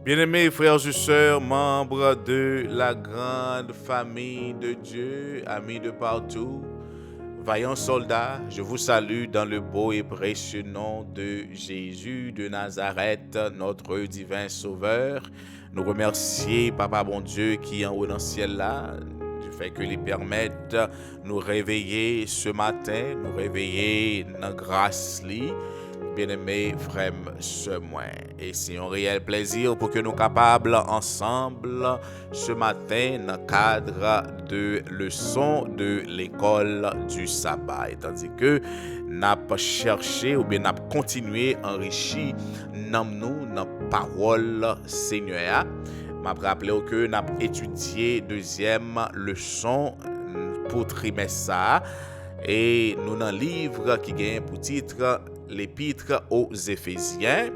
Bien-aimés frères et sœurs, membres de la grande famille de Dieu, amis de partout, vaillants soldats, je vous salue dans le beau et précieux nom de Jésus de Nazareth, notre divin Sauveur. Nous remercions Papa bon Dieu qui est en haut dans le ciel là, du fait que lui permette nous réveiller ce matin, nous réveiller dans grâce li. Bien-aimés frères, sœurs, et c'est un réel plaisir pour que nous capables ensemble ce matin dans le cadre de leçon de l'école du sabbat. Et tandis que nous cherché ou bien nous continué à enrichir nous dans la parole Seigneur. Je rappelle que nous avons étudié deuxième leçon pour trimestre et nous dans le livre qui gagne pour titre l'épître aux Éphésiens.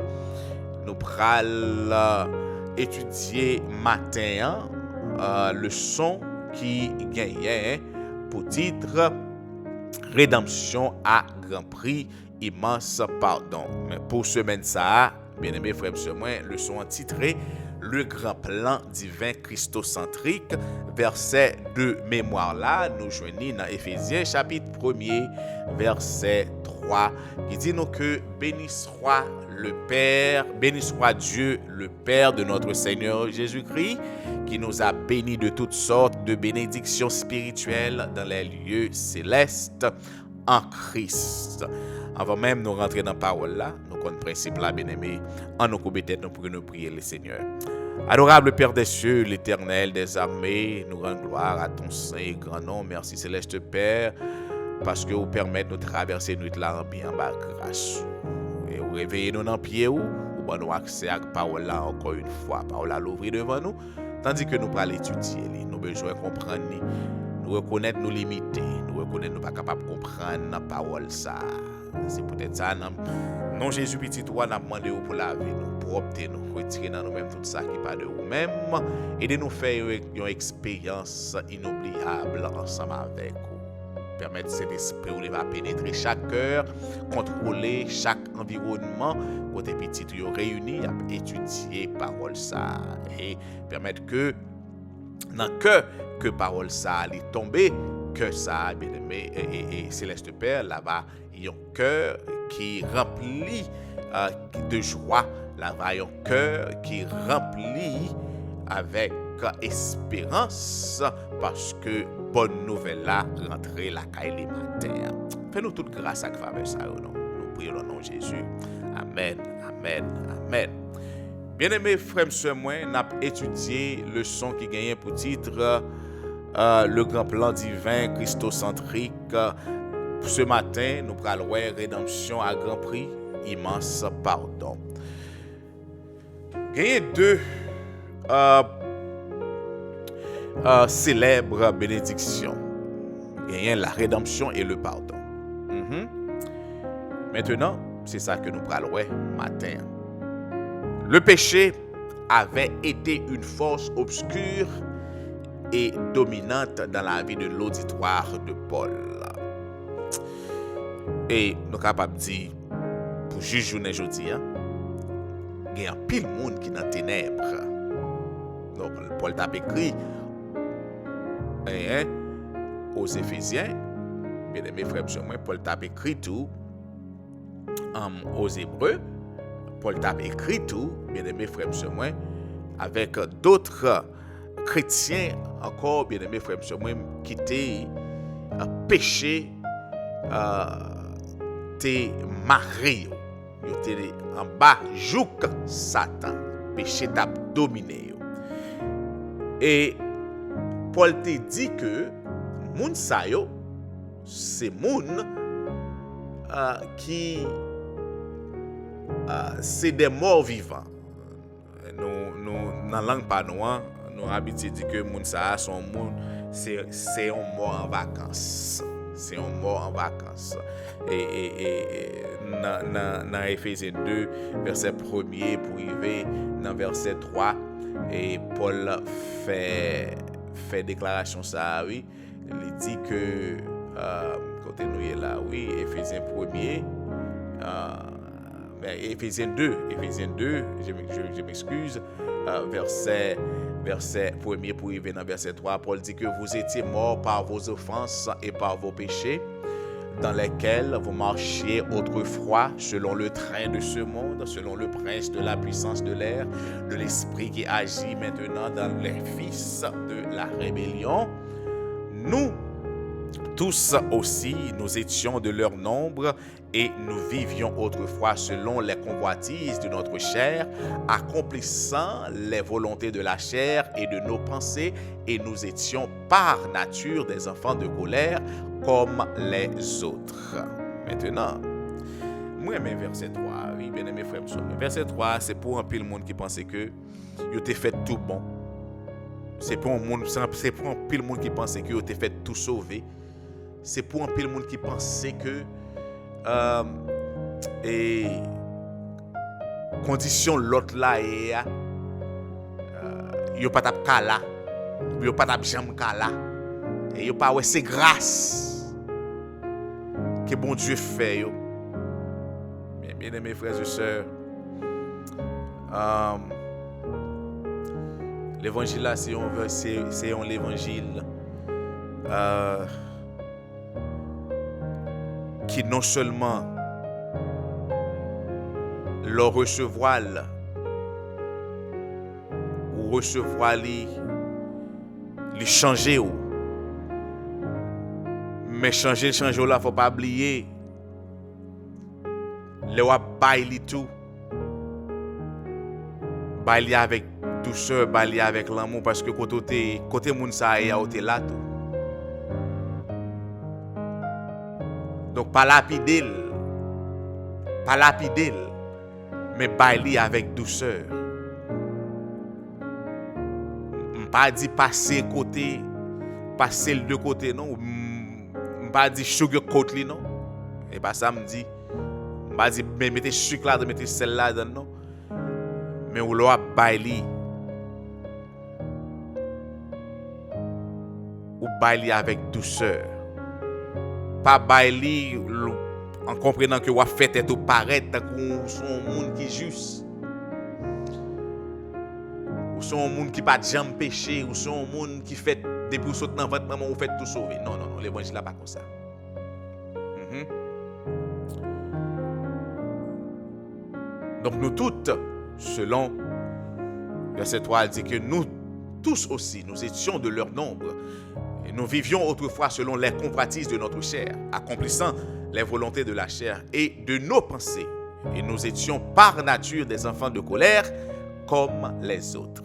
Nous allons étudier matin leçon qui gagne pour titre rédemption à grand prix, immense pardon. Mais pour semaine ça, bien-aimés frères et sœurs, leçon titrée le grand plan divin christocentrique, verset de mémoire là, nous joignons dans Éphésiens chapitre 1er, verset 3, qui dit nous que béni soit le Père, béni soit Dieu, le Père de notre Seigneur Jésus-Christ, qui nous a bénis de toutes sortes de bénédictions spirituelles dans les lieux célestes en Christ. Avant même de rentrer dans la parole là, nous connaissons le principe là, bien-aimés, en nous couper tête, nous pour nous prier le Seigneur. Adorable Père des cieux, l'Éternel des armées, nous rendons gloire à ton saint et grand nom. Merci Céleste Père, parce que vous permettez de traverser nuit là en bien bas grâce. Et vous réveillez nous dans pied ou nous accès à la parole là encore une fois, parole à l'ouvrir devant nous, tandis que nous allons l'étudier, nous besoin de comprendre, nous reconnaître nos limites, nous reconnaître nous pas capables de comprendre la parole ça. C'est peut-être ça, non Jésus petit toi, n'a demandé pour laver nous, pour opter nous, retirer dans nous-mêmes tout ça qui pas de nous-mêmes, et de nous faire une expérience inoubliable ensemble avec vous. Permettre cet esprit où il va pénétrer chaque cœur, contrôler chaque environnement, côté petit yo réunis, à étudier parole ça, et permettre que dans que parole ça allait tomber, que ça, bien aimé, et Céleste Père, là-bas, il y a un cœur qui remplit de joie, là-bas, il y a un cœur qui remplit avec espérance, parce que bonne nouvelle là, rentrer la caille les matins. Fais-nous toute grâce à faveur ça, non? Nous prions au nom de Jésus. Amen, amen, amen. Bien-aimés frères et sœurs, nous avons étudié le leçon qui gagnait pour titre le grand plan divin christocentrique. Ce matin, nous allons voir rédemption à grand prix, immense pardon. Il y a deux célèbres bénédictions. Il y a la rédemption et le pardon. Maintenant, c'est ça que nous allons voir matin. Le péché avait été une force obscure et dominante dans la vie de l'auditoire de Paul. Et nous sommes capables de dire, pour juger journée aujourd'hui, il y a un pile monde qui est dans les ténèbres. Donc, Paul t'a écrit aux Éphésiens, bien aimés frères et sœurs, Paul t'a écrit tout aux Hébreux. Paul t'a écrit tout, bien aimés frères et sœurs, avec d'autres chrétiens encore, bien aimés frères et sœurs, qui étaient péché, t'es marié, t'es en bas, jouk Satan, péché t'a dominé. Et Paul te dit que moun sa yo, c'est moun qui c'est des morts vivants. Nous dans la langue panois, nous habitués dit que moun sa son moun c'est un mort en vacances. C'est un mort en vacances. Et dans Éphésiens 2, verset 1er pour arriver dans verset 3, et Paul fait déclaration ça, oui. Il dit que côté nous est là, oui, Éphésiens 1er, Éphésiens 2, je m'excuse, verset 1er pour arriver dans verset 3, Paul dit que vous étiez morts par vos offenses et par vos péchés, dans lesquels vous marchiez autrefois selon le train de ce monde, selon le prince de la puissance de l'air, de l'esprit qui agit maintenant dans les fils de la rébellion. Nous tous aussi, nous étions de leur nombre et nous vivions autrefois selon les convoitises de notre chair, accomplissant les volontés de la chair et de nos pensées, et nous étions par nature des enfants de colère comme les autres. Maintenant, moi j'aime verset 3, oui, bien aimé frère. Verset 3, c'est pour un pile monde qui pensait que il était fait tout bon. C'est pour un pile monde qui pensait que il était fait tout sauvé. C'est pour un pile monde qui pensait que et condition l'autre là et yo pas tap kala, yo pas tap jam kala, et yo pas ouais c'est grâce que bon Dieu fait yo. Bien aimés frères et sœurs, l'évangile là c'est un l'évangile qui non seulement le recevoir ou recevoir les changer, mais changer là, faut pas oublier le wa baili tout, baili avec douceur, baili avec l'amour, parce que côté moun ça y a été là tout. Donc, pas lapider, mais bailler avec douceur. Pas dit passer le deux côtés, non. Pas dit sugarcoat, non. Et pas ça me dit. Pas dit mettez sucre là, mettez sel là, non. Mais ou l'on bailler. Ou bailler avec douceur. Pas bailler en comprenant que vous faites tout paraître comme son monde qui juste, ou son monde qui pas jamais péché, ou son monde qui fait depuis saute dans votre maman vous faites tout sauver. Non, l'évangile là pas comme ça. Donc nous toutes, selon verset 3, elle dit que nous tous aussi, nous étions de leur nombre. Et nous vivions autrefois selon les convoitises de notre chair, accomplissant les volontés de la chair et de nos pensées. Et nous étions par nature des enfants de colère comme les autres.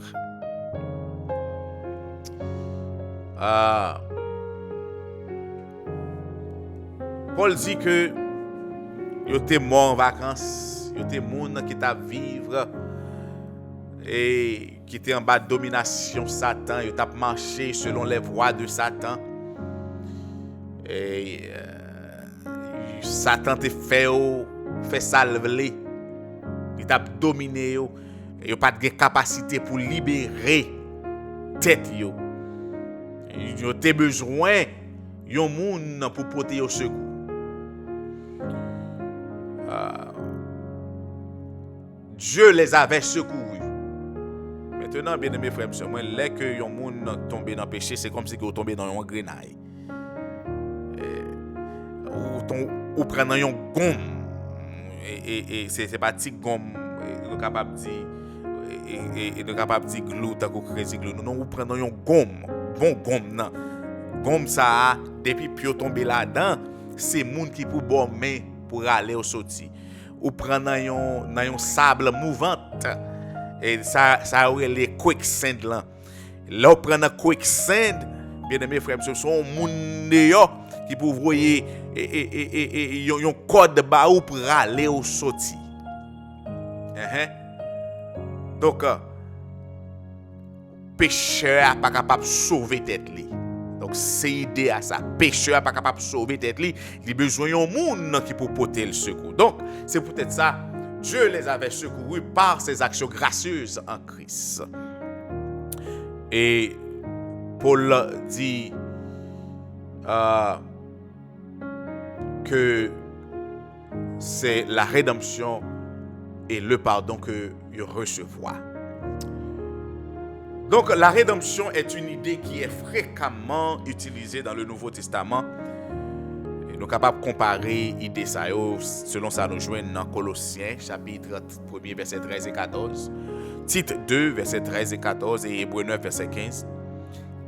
Paul dit que yo te mort en vacances, yo te monde qui t'a vivre et qui était en bas de domination Satan, il t'a marché selon les voies de Satan. Et Satan te fait salver, il t'a dominé, il pas de capacité pour libérer tête yo. Il a besoin yon moun pour porter au secours. Dieu les avait secourus. Maintenant, bien aimés frères et sœurs, dès que yon moun tombe dans le péché, c'est comme si vous tombez dans un grenaille. Ou prenant un gomme. Et c'est pas petit gomme, capable de dire, et capable de dire glou, tant qu'on crée glou. Non, ou prenant un gomme, bon gomme, non. Gomme ça, depuis que tomber là-dedans, c'est moun qui pour bon main pour aller au sorti. Ou prenant un sable mouvant. Et ça aurait les quicksand là. Là, on prend un quicksand, bien aimé frères, ce sont des gens qui peuvent voyer un code de bas pour aller au sorti. Donc, pécheur n'est pas capable de sauver tête. Donc, c'est l'idée à ça. Pécheur n'est pas capable de sauver tête. Il a besoin d'un monde qui peut porter le secours. Donc, c'est peut-être ça. Dieu les avait secourus par ses actions gracieuses en Christ. Et Paul dit que c'est la rédemption et le pardon que il recevoir. Donc, la rédemption est une idée qui est fréquemment utilisée dans le Nouveau Testament. Et nous sommes capables de comparer l'idée ça, selon ça nous joignent dans Colossiens, chapitre 1, verset 13 et 14, Tite 2, verset 13 et 14 et Hébreux 9, verset 15.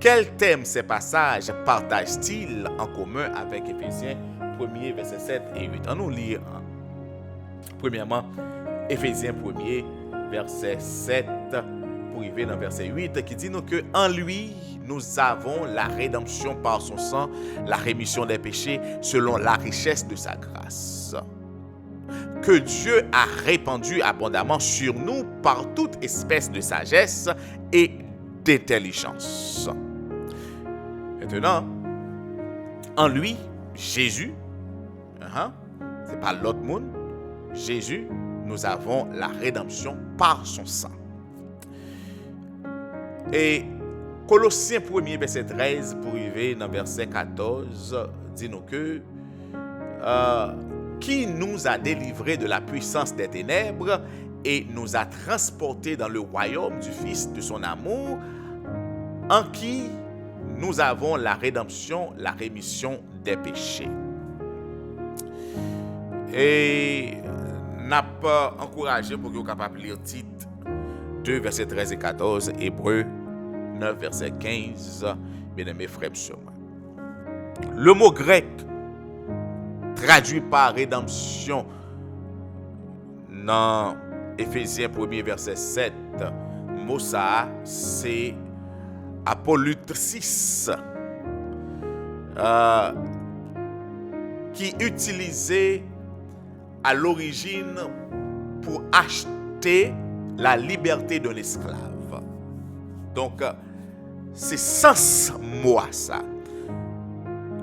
Quels thèmes ces passages partagent-ils en commun avec Éphésiens 1, verset 7 et 8? On nous lit premièrement Éphésiens 1, verset 7 pour arriver dans verset 8 qui dit nous que en lui nous avons la rédemption par son sang, la rémission des péchés selon la richesse de sa grâce, que Dieu a répandu abondamment sur nous par toute espèce de sagesse et d'intelligence. Maintenant, en lui, Jésus, c'est pas l'autre monde, Jésus, nous avons la rédemption par son sang. Et Colossiens 1, verset 13, pour arriver dans verset 14, dit-nous que qui nous a délivrés de la puissance des ténèbres et nous a transportés dans le royaume du Fils de son amour, en qui nous avons la rédemption, la rémission des péchés. Et n'a pas encouragé pour que vous soyez capable de lire Tite 2, verset 13 et 14, Hébreux 9, verset 15, bien-aimés frères et sœurs. Le mot grec traduit par rédemption dans Éphésiens 1, verset 7, mot ça, c'est apollutrice, qui est utilisé à l'origine pour acheter la liberté d'un esclave. Donc, c'est sens moi ça.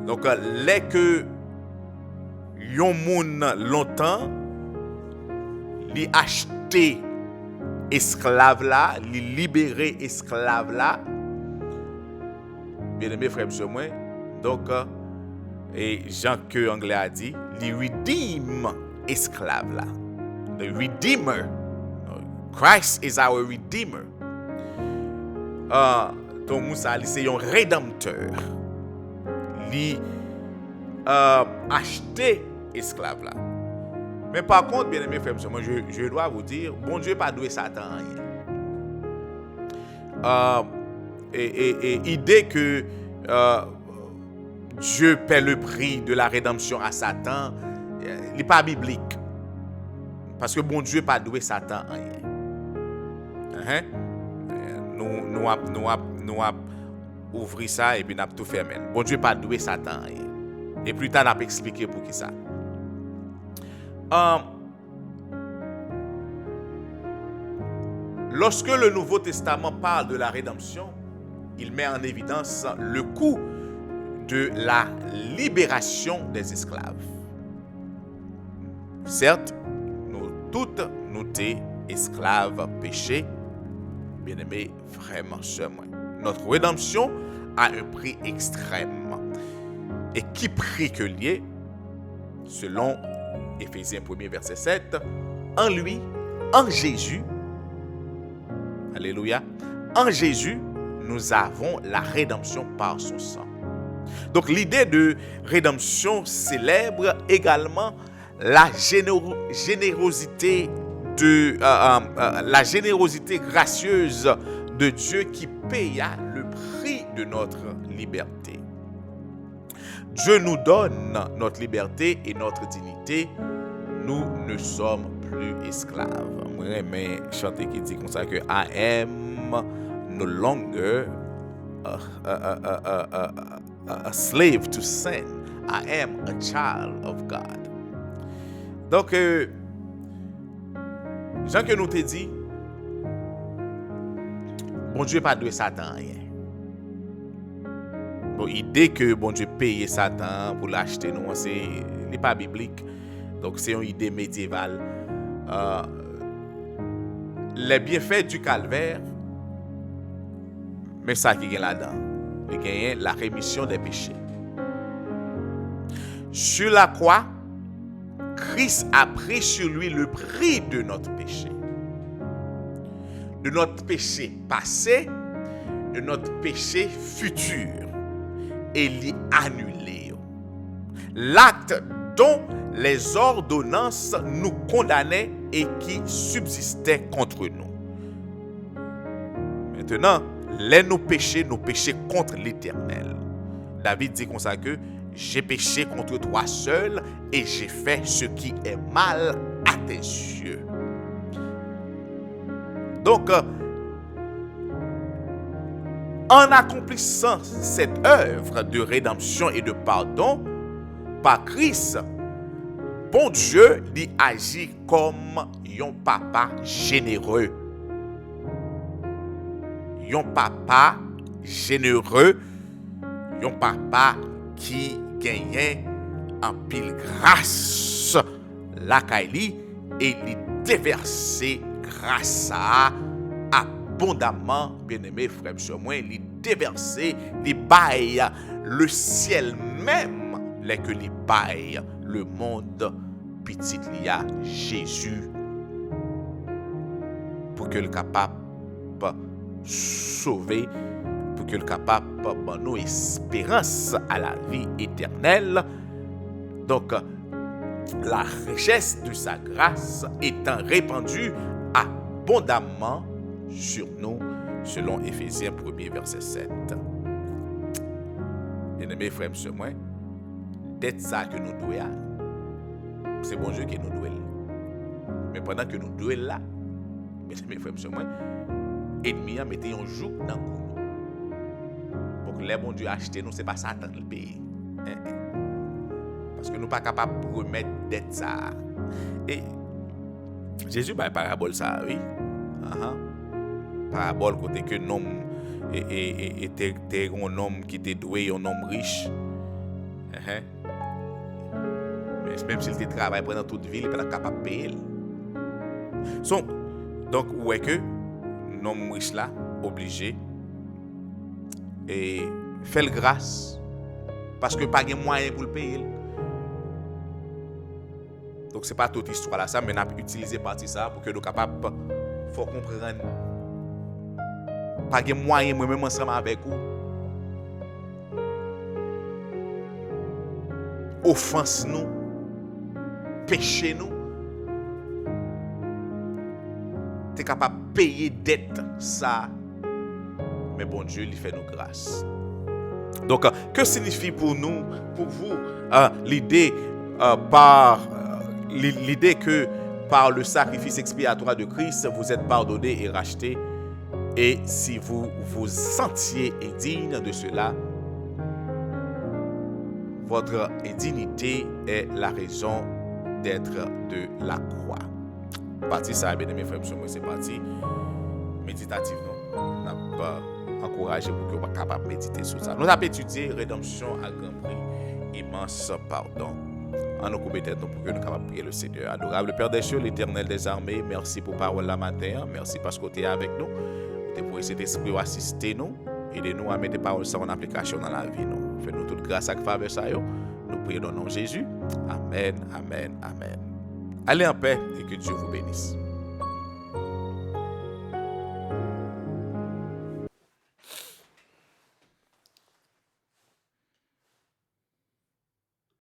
Donc, les que yon moun longtemps li acheter esclave là, li libérer esclave là. Bien aimé frère monsieur moi, donc et Jean que anglais a dit, li redeem esclave là. The redeemer. Christ is our redeemer. Donc Moussa c'est un rédempteur. Li acheter esclave là. Mais par contre, bien aimé frère, moi je dois vous dire, bon Dieu pas doué Satan rien. Et idée que Dieu paie le prix de la rédemption à Satan, il n'est pas biblique. Parce que bon Dieu pas doué Satan rien. Nous ouvrir ça et puis nous tout fermé. Bon Dieu pas doué Satan rien. Et plus tard, on a expliqué pour qui ça. Lorsque le Nouveau Testament parle de la rédemption, il met en évidence le coût de la libération des esclaves. Certes, nous toutes, nous sommes esclaves péchés, bien-aimés frères et sœurs. Notre rédemption a un prix extrême. Et qui prix que lié, selon Éphésiens 1, verset 7, en lui, en Jésus, alléluia, en Jésus, nous avons la rédemption par son sang. Donc l'idée de rédemption célèbre également la générosité gracieuse de Dieu qui paya le prix de notre liberté. Dieu nous donne notre liberté et notre dignité. Nous ne sommes plus esclaves. Moi, j'aime chanter qui dit comme ça que I am no longer a slave to sin. I am a child of God. Donc, Jean que nous te dit, bon Dieu pas doué Satan rien. Bon, idée que bon Dieu paye Satan pour l'acheter, non, c'est pas biblique. Donc c'est une idée médiévale. Les bienfaits du calvaire, mais ça qui est là-dedans, il y a la rémission des péchés. Sur la croix, Christ a pris sur lui le prix de notre péché. De notre péché passé de notre péché futur et l'y annuler. L'acte dont les ordonnances nous condamnaient et qui subsistaient contre nous. Maintenant, nos péchés contre l'Éternel. David dit comme ça que j'ai péché contre toi seul et j'ai fait ce qui est mal à tes yeux. Donc, en accomplissant cette œuvre de rédemption et de pardon par Christ, bon Dieu lui agit comme un papa généreux. Un papa généreux, un papa qui gagnait en pile grâce la Kaili et lui déverser grâce à abondamment, bien-aimé frère sur moi, lui déverser, lui baille le ciel même, les que lui baille le monde petit lia Jésus pour que le capable sauver, pour que le capable nous espérance à la vie éternelle. Donc la richesse de sa grâce étant répandue abondamment sur nous, selon Éphésiens 1er verset 7. Bien-aimés frères et moi, d'être ça que nous devons, c'est bon Dieu qui nous doit. Mais pendant que nous devons là, mes frères et moi, ennemi a mis un joug dans le cou. Pour que les bons Dieu acheter nous, c'est pas Satan le pays. Parce que nous ne sommes pas capables de remettre dette ça. Et Jésus a une parabole ça, oui. Parabole côté que un homme était un homme qui était doué, un homme riche. Mais même s'il travaille pendant toute ville, il n'est pas capable de payer. Donc, où est que l'homme riche là, obligé, et fait le grâce, parce que pas de moyen pour le payer. Donc, ce n'est pas toute histoire là, ça, mais on a utilisé partie ça pour que nous capables, faut comprendre. Pas de moyen, moi-même ensemble avec vous. Offense nous, péché nous. Tu es capable de payer dette, ça. Mais bon Dieu, il fait nous grâce. Donc, que signifie pour nous, pour vous, l'idée que par le sacrifice expiatoire de Christ, vous êtes pardonnés et rachetés. Et si vous vous sentiez indigne de cela, votre indignité est la raison d'être de la croix. Partie ça, bien aimé frères, c'est partie méditative. On n'a pas encouragé pour que vous soyez capable de méditer sur ça. Nous avons étudié rédemption à grand prix, immense pardon. En nous couper tête pour que nous soyons capables de prier le Seigneur. Adorable Père des cieux, l'Éternel des armées, merci pour parole la matin. Merci parce que tu es avec nous. Tu pour cet esprit assister nous. Aidez-nous à mettre des paroles en application dans la vie. Fais-nous toute grâce à faveur ça. Nous prions dans le nom de Jésus. Amen, amen, amen. Allez en paix et que Dieu vous bénisse.